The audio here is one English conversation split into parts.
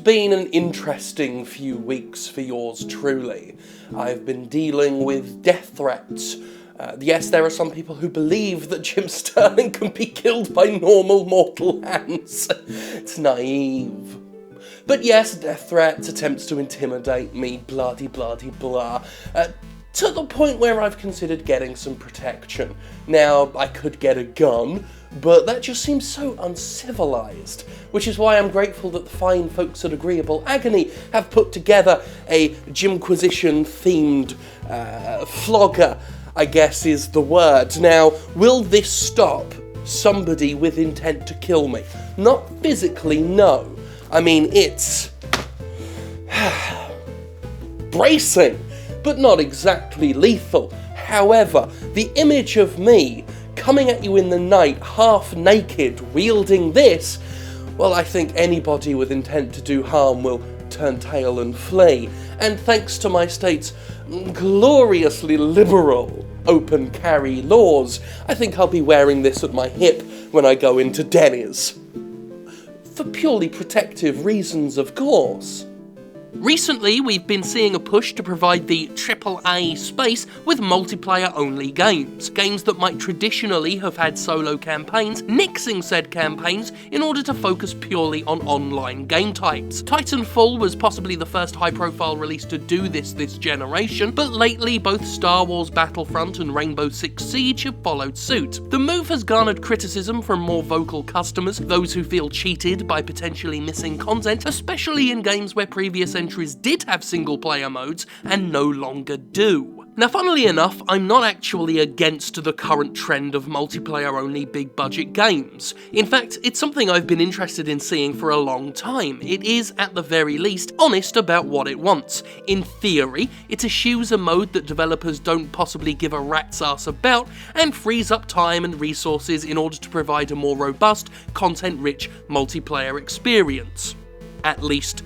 been an interesting few weeks for yours truly. I've been dealing with death threats. Yes, there are some people who believe that Jim Sterling can be killed by normal mortal hands. It's naive. But yes, death threats, attempts to intimidate me, blah-de-blah-de-blah, to the point where I've considered getting some protection. Now, I could get a gun, but that just seems so uncivilized, which is why I'm grateful that the fine folks at Agreeable Agony have put together a Jimquisition-themed flogger, I guess is the word. Now, will this stop somebody with intent to kill me? Not physically, no. I mean, it's bracing, but not exactly lethal. However, the image of me coming at you in the night, half naked, wielding this, well, I think anybody with intent to do harm will turn tail and flee. And thanks to my state's gloriously liberal open carry laws, I think I'll be wearing this at my hip when I go into Denny's. For purely protective reasons, of course. Recently, we've been seeing a push to provide the AAA space with multiplayer-only games. Games that might traditionally have had solo campaigns, nixing said campaigns in order to focus purely on online game types. Titanfall was possibly the first high-profile release to do this generation, but lately both Star Wars Battlefront and Rainbow Six Siege have followed suit. The move has garnered criticism from more vocal customers, those who feel cheated by potentially missing content, especially in games where previous entries did have single-player modes and no longer do. Now, funnily enough, I'm not actually against the current trend of multiplayer-only big-budget games. In fact, it's something I've been interested in seeing for a long time. It is, at the very least, honest about what it wants. In theory, it eschews a mode that developers don't possibly give a rat's ass about, and frees up time and resources in order to provide a more robust, content-rich multiplayer experience. At least,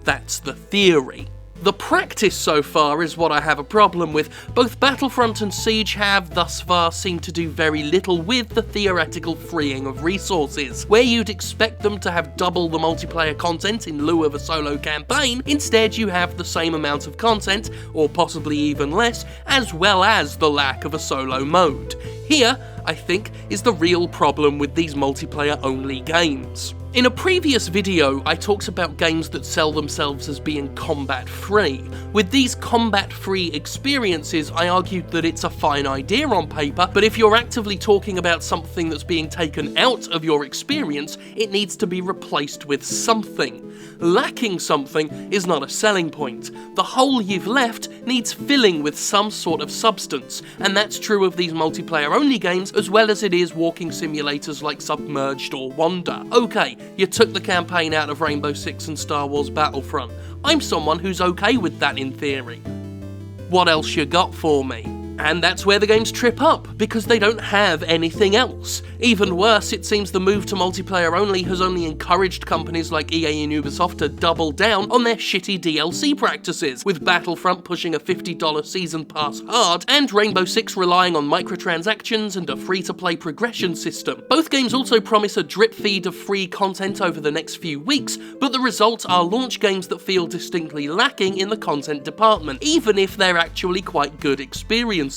that's the theory. The practice so far is what I have a problem with. Both Battlefront and Siege have, thus far, seemed to do very little with the theoretical freeing of resources. Where you'd expect them to have double the multiplayer content in lieu of a solo campaign, instead you have the same amount of content, or possibly even less, as well as the lack of a solo mode. Here, I think, is the real problem with these multiplayer-only games. In a previous video, I talked about games that sell themselves as being combat-free. With these combat-free experiences, I argued that it's a fine idea on paper, but if you're actively talking about something that's being taken out of your experience, it needs to be replaced with something. Lacking something is not a selling point. The hole you've left needs filling with some sort of substance, and that's true of these multiplayer-only games as well as it is walking simulators like Submerged or Wander. Okay, you took the campaign out of Rainbow Six and Star Wars Battlefront. I'm someone who's okay with that in theory. What else you got for me? And that's where the games trip up, because they don't have anything else. Even worse, it seems the move to multiplayer only has only encouraged companies like EA and Ubisoft to double down on their shitty DLC practices, with Battlefront pushing a $50 season pass hard, and Rainbow Six relying on microtransactions and a free-to-play progression system. Both games also promise a drip feed of free content over the next few weeks, but the results are launch games that feel distinctly lacking in the content department, even if they're actually quite good experiences.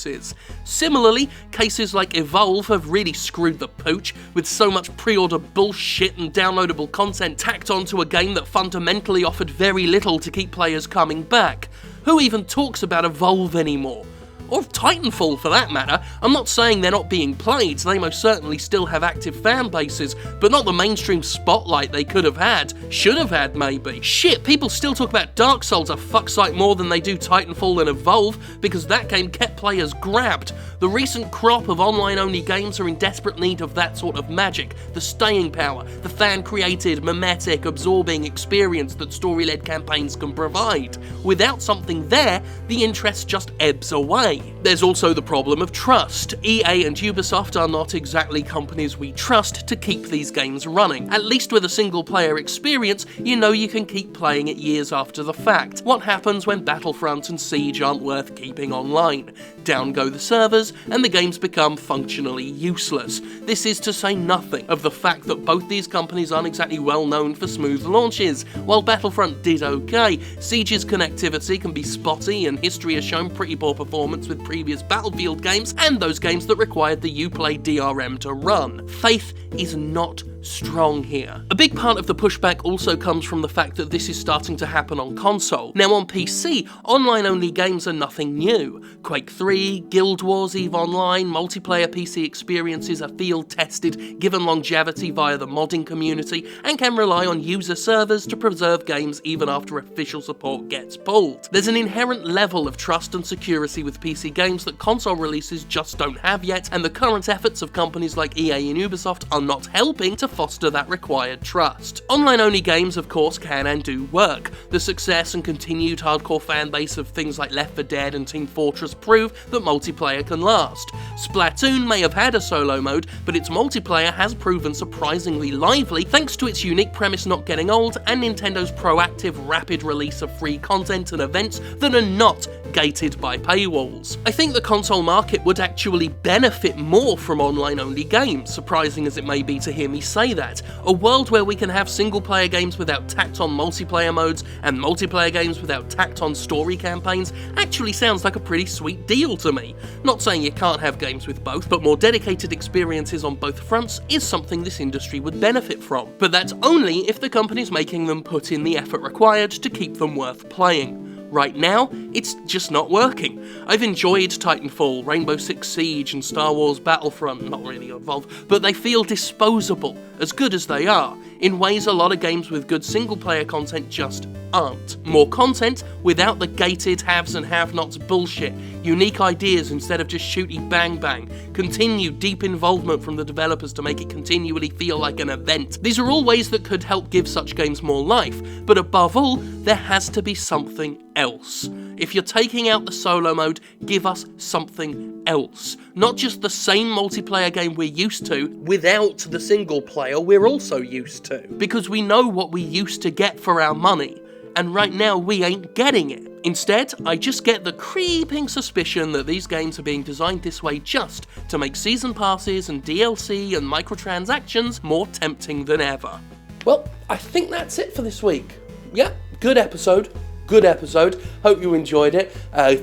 Similarly, cases like Evolve have really screwed the pooch, with so much pre-order bullshit and downloadable content tacked onto a game that fundamentally offered very little to keep players coming back. Who even talks about Evolve anymore? Or Titanfall for that matter. I'm not saying they're not being played, they most certainly still have active fan bases, but not the mainstream spotlight they could have had. Should have had, maybe. Shit, people still talk about Dark Souls a fucksight more than they do Titanfall and Evolve, because that game kept players grabbed. The recent crop of online-only games are in desperate need of that sort of magic, the staying power, the fan-created, mimetic, absorbing experience that story-led campaigns can provide. Without something there, the interest just ebbs away. There's also the problem of trust. EA and Ubisoft are not exactly companies we trust to keep these games running. At least with a single-player experience, you know you can keep playing it years after the fact. What happens when Battlefront and Siege aren't worth keeping online? down go the servers, and the games become functionally useless. This is to say nothing of the fact that both these companies aren't exactly well known for smooth launches. While Battlefront did okay, Siege's connectivity can be spotty, and history has shown pretty poor performance with previous Battlefield games and those games that required the Uplay DRM to run. Faith is not strong here. A big part of the pushback also comes from the fact that this is starting to happen on console. Now on PC, online-only games are nothing new. Quake 3, Guild Wars EVE Online, multiplayer PC experiences are field-tested, given longevity via the modding community, and can rely on user servers to preserve games even after official support gets pulled. There's an inherent level of trust and security with PC games that console releases just don't have yet, and the current efforts of companies like EA and Ubisoft are not helping to foster that required trust. Online-only games, of course, can and do work. The success and continued hardcore fanbase of things like Left 4 Dead and Team Fortress prove that multiplayer can last. Splatoon may have had a solo mode, but its multiplayer has proven surprisingly lively thanks to its unique premise not getting old and Nintendo's proactive, rapid release of free content and events that are not gated by paywalls. I think the console market would actually benefit more from online-only games, surprising as it may be to hear me say that. A world where we can have single-player games without tacked-on multiplayer modes and multiplayer games without tacked-on story campaigns actually sounds like a pretty sweet deal to me. Not saying you can't have games with both, but more dedicated experiences on both fronts is something this industry would benefit from. But that's only if the companies making them put in the effort required to keep them worth playing. Right now, it's just not working. I've enjoyed Titanfall, Rainbow Six Siege, and Star Wars Battlefront, not really Evolve, but they feel disposable, as good as they are, in ways a lot of games with good single-player content just aren't. More content without the gated haves and have-nots bullshit, unique ideas instead of just shooty bang bang, continued deep involvement from the developers to make it continually feel like an event. These are all ways that could help give such games more life, but above all, there has to be something else. If you're taking out the solo mode, give us something else. Not just the same multiplayer game we're used to, without the single player we're also used to. Because we know what we used to get for our money, and right now we ain't getting it. Instead, I just get the creeping suspicion that these games are being designed this way just to make season passes and DLC and microtransactions more tempting than ever. Well, I think that's it for this week. Yeah, good episode. Good episode. Hope you enjoyed it.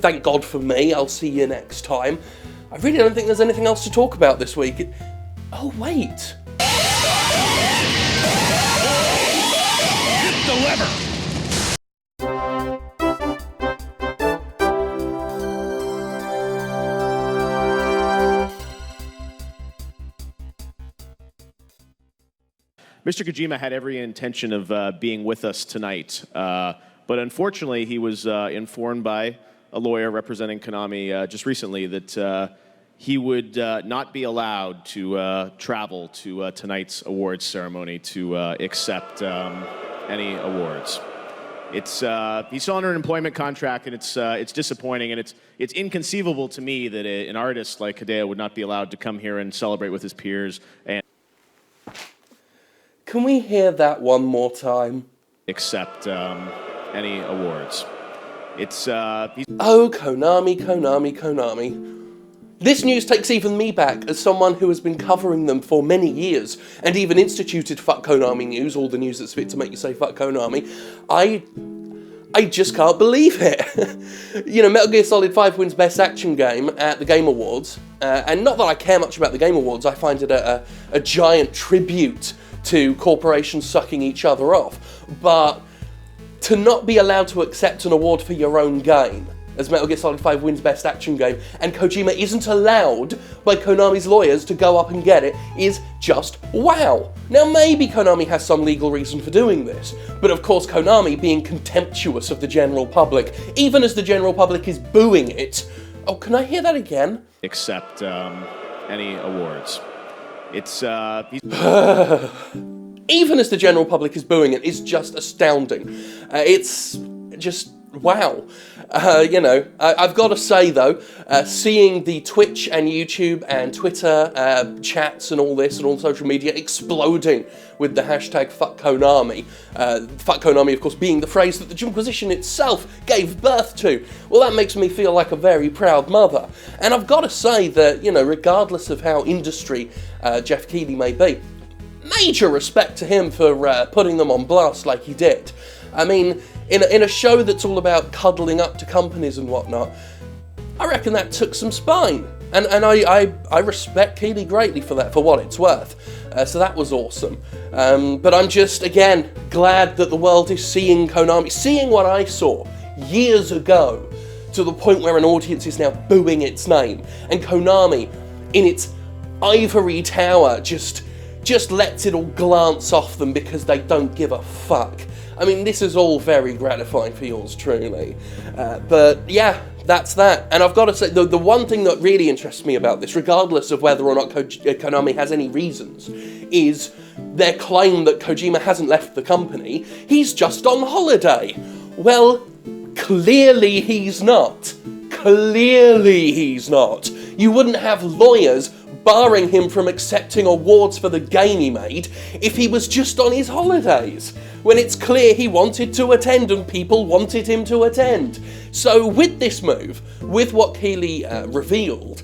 Thank God for me. I'll see you next time. I really don't think there's anything else to talk about this week. Oh, wait. Hit the lever! Mr. Kojima had every intention of being with us tonight, but unfortunately he was informed by a lawyer representing Konami just recently that he would not be allowed to travel to tonight's awards ceremony to accept any awards. He's still under an employment contract, and it's disappointing, and it's inconceivable to me that an artist like Hideo would not be allowed to come here and celebrate with his peers and Can we hear that one more time? accept any awards. Oh, Konami. This news takes even me back as someone who has been covering them for many years and even instituted Fuck Konami News, all the news that's fit to make you say Fuck Konami. I just can't believe it. You know, Metal Gear Solid 5 wins Best Action Game at the Game Awards, and not that I care much about the Game Awards, I find it a giant tribute to corporations sucking each other off, but to not be allowed to accept an award for your own game, as Metal Gear Solid 5 wins Best Action Game, and Kojima isn't allowed by Konami's lawyers to go up and get it, is just wow. Now maybe Konami has some legal reason for doing this, but of course Konami being contemptuous of the general public, even as the general public is booing it. Oh, can I hear that again? accept any awards. Even as the general public is booing it, is just astounding. It's just wow. I've got to say, though, seeing the Twitch and YouTube and Twitter chats and all this and all social media exploding with the hashtag #FuckKonami, Fuck Konami, of course, being the phrase that the Jimquisition itself gave birth to, well, that makes me feel like a very proud mother. And I've got to say that, regardless of how industry Jeff Keighley may be, major respect to him for putting them on blast like he did. I mean, in a show that's all about cuddling up to companies and whatnot, I reckon that took some spine. And I respect Keighley greatly for that, for what it's worth. So that was awesome. But I'm just, again, glad that the world is seeing Konami, seeing what I saw years ago, to the point where an audience is now booing its name. And Konami, in its ivory tower, just lets it all glance off them because they don't give a fuck. I mean, this is all very gratifying for yours truly. But yeah, that's that. And I've got to say, the one thing that really interests me about this, regardless of whether or not Konami has any reasons, is their claim that Kojima hasn't left the company. He's just on holiday. Well, clearly he's not. Clearly he's not. You wouldn't have lawyers barring him from accepting awards for the game he made if he was just on his holidays, when it's clear he wanted to attend and people wanted him to attend. So with this move, with what Keighley revealed,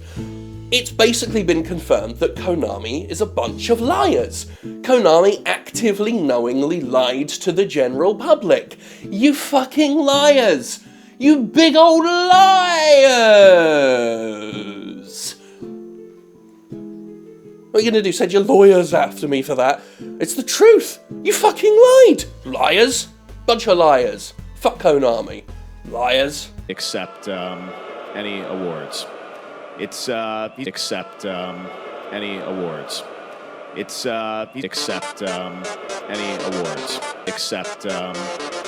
it's basically been confirmed that Konami is a bunch of liars. Konami actively, knowingly lied to the general public. You fucking liars! You big old liars! What are you going to do, send your lawyers after me for that? It's the truth. You fucking lied. Liars. Bunch of liars. Fuck Konami. Liars. Accept any awards. It's accept any awards. It's accept any awards. Accept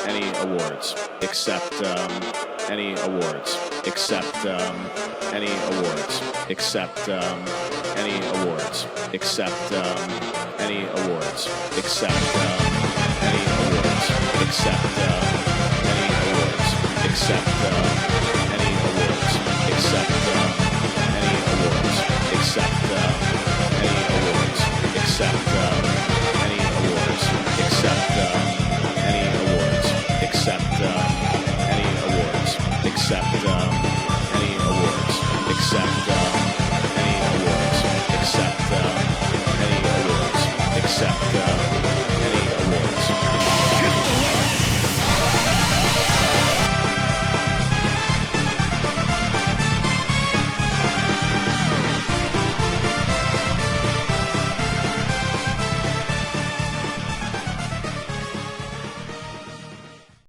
any awards. Accept any awards. Accept any awards. Accept any awards. Accept any awards. Accept any awards. Accept any awards. Accept any awards. Accept any awards. Accept any awards. Accept